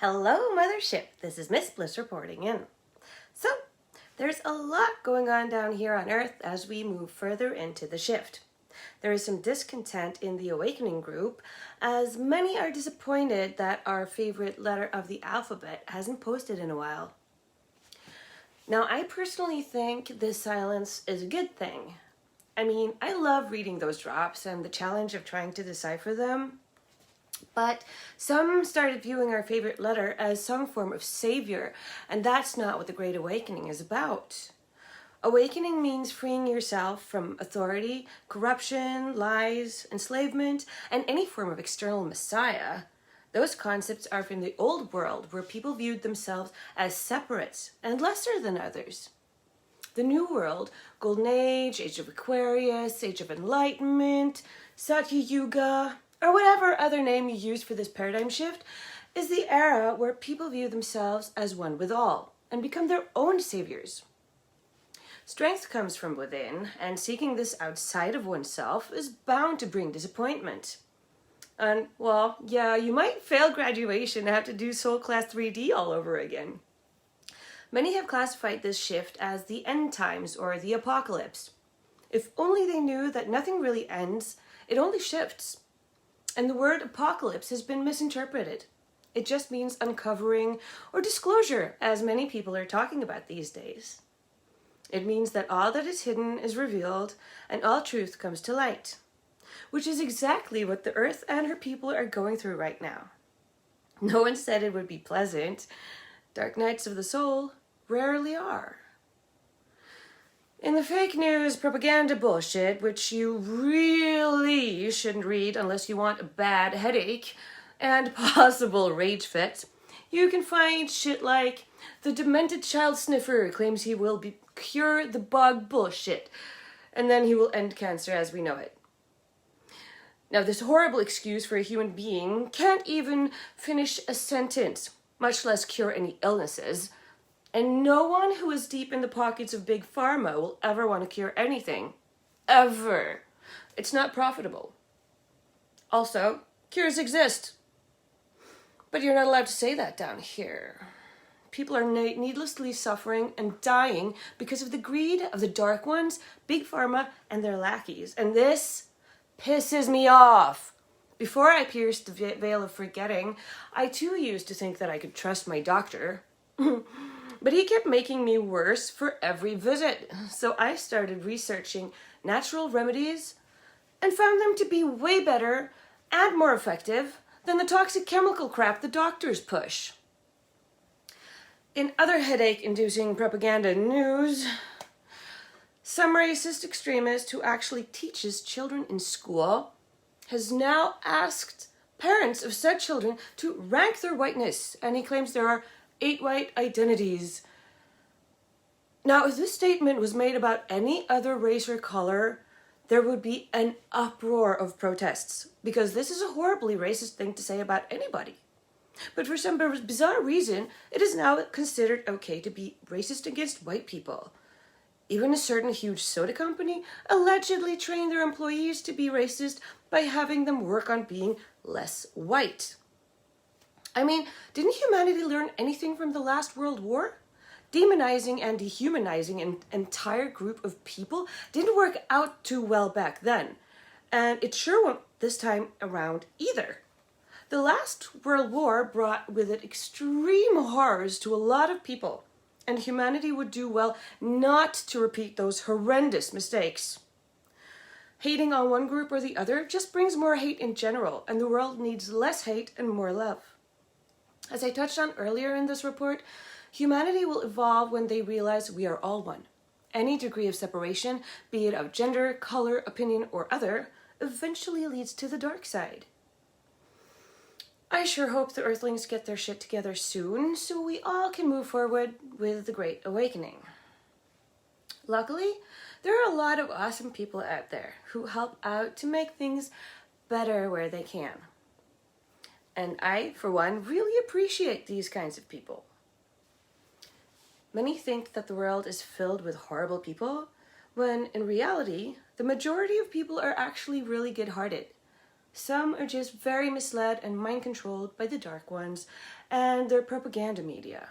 Hello, Mothership. This is Miss Bliss reporting in. So, there's a lot going on down here on Earth as we move further into the shift. There is some discontent in the Awakening group, as many are disappointed that our favorite letter of the alphabet hasn't posted in a while. Now, I personally think this silence is a good thing. I mean, I love reading those drops and the challenge of trying to decipher them. But some started viewing our favorite letter as some form of savior, and that's not what the Great Awakening is about. Awakening means freeing yourself from authority, corruption, lies, enslavement, and any form of external messiah. Those concepts are from the old world, where people viewed themselves as separate and lesser than others. The new world, Golden Age, Age of Aquarius, Age of Enlightenment, Satya Yuga, or whatever other name you use for this paradigm shift, is the era where people view themselves as one with all and become their own saviors. Strength comes from within, and seeking this outside of oneself is bound to bring disappointment. And, well, yeah, you might fail graduation and have to do Soul Class 3D all over again. Many have classified this shift as the end times or the apocalypse. If only they knew that nothing really ends, it only shifts. And the word apocalypse has been misinterpreted. It just means uncovering or disclosure, as many people are talking about these days. It means that all that is hidden is revealed and all truth comes to light, which is exactly what the earth and her people are going through right now. No one said it would be pleasant. Dark nights of the soul rarely are. In the fake news propaganda bullshit, which you really shouldn't read unless you want a bad headache and possible rage fits, you can find shit like the demented child sniffer claims he will cure the bug bullshit, and then he will end cancer as we know it. Now, this horrible excuse for a human being can't even finish a sentence, much less cure any illnesses. And no one who is deep in the pockets of Big Pharma will ever want to cure anything. Ever. It's not profitable. Also, cures exist. But you're not allowed to say that down here. People are needlessly suffering and dying because of the greed of the Dark Ones, Big Pharma, and their lackeys. And this pisses me off. Before I pierced the veil of forgetting, I too used to think that I could trust my doctor. But he kept making me worse for every visit. So I started researching natural remedies and found them to be way better and more effective than the toxic chemical crap the doctors push. In other headache-inducing propaganda news, some racist extremist who actually teaches children in school has now asked parents of said children to rank their whiteness, and he claims there are 8 white identities. Now, if this statement was made about any other race or color, there would be an uproar of protests, because this is a horribly racist thing to say about anybody. But for some bizarre reason, it is now considered okay to be racist against white people. Even a certain huge soda company allegedly trained their employees to be racist by having them work on being less white. I mean, didn't humanity learn anything from the last World War? Demonizing and dehumanizing an entire group of people didn't work out too well back then. And it sure won't this time around either. The last World War brought with it extreme horrors to a lot of people, and humanity would do well not to repeat those horrendous mistakes. Hating on one group or the other just brings more hate in general, and the world needs less hate and more love. As I touched on earlier in this report, humanity will evolve when they realize we are all one. Any degree of separation, be it of gender, color, opinion, or other, eventually leads to the dark side. I sure hope the Earthlings get their shit together soon so we all can move forward with the Great Awakening. Luckily, there are a lot of awesome people out there who help out to make things better where they can. And I, for one, really appreciate these kinds of people. Many think that the world is filled with horrible people, when in reality, the majority of people are actually really good-hearted. Some are just very misled and mind-controlled by the dark ones and their propaganda media.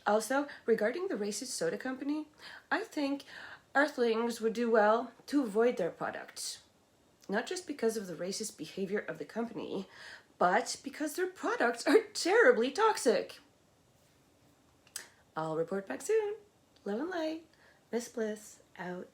Also, regarding the racist soda company, I think Earthlings would do well to avoid their products. Not just because of the racist behavior of the company, but because their products are terribly toxic. I'll report back soon. Love and light. Miss Bliss, out.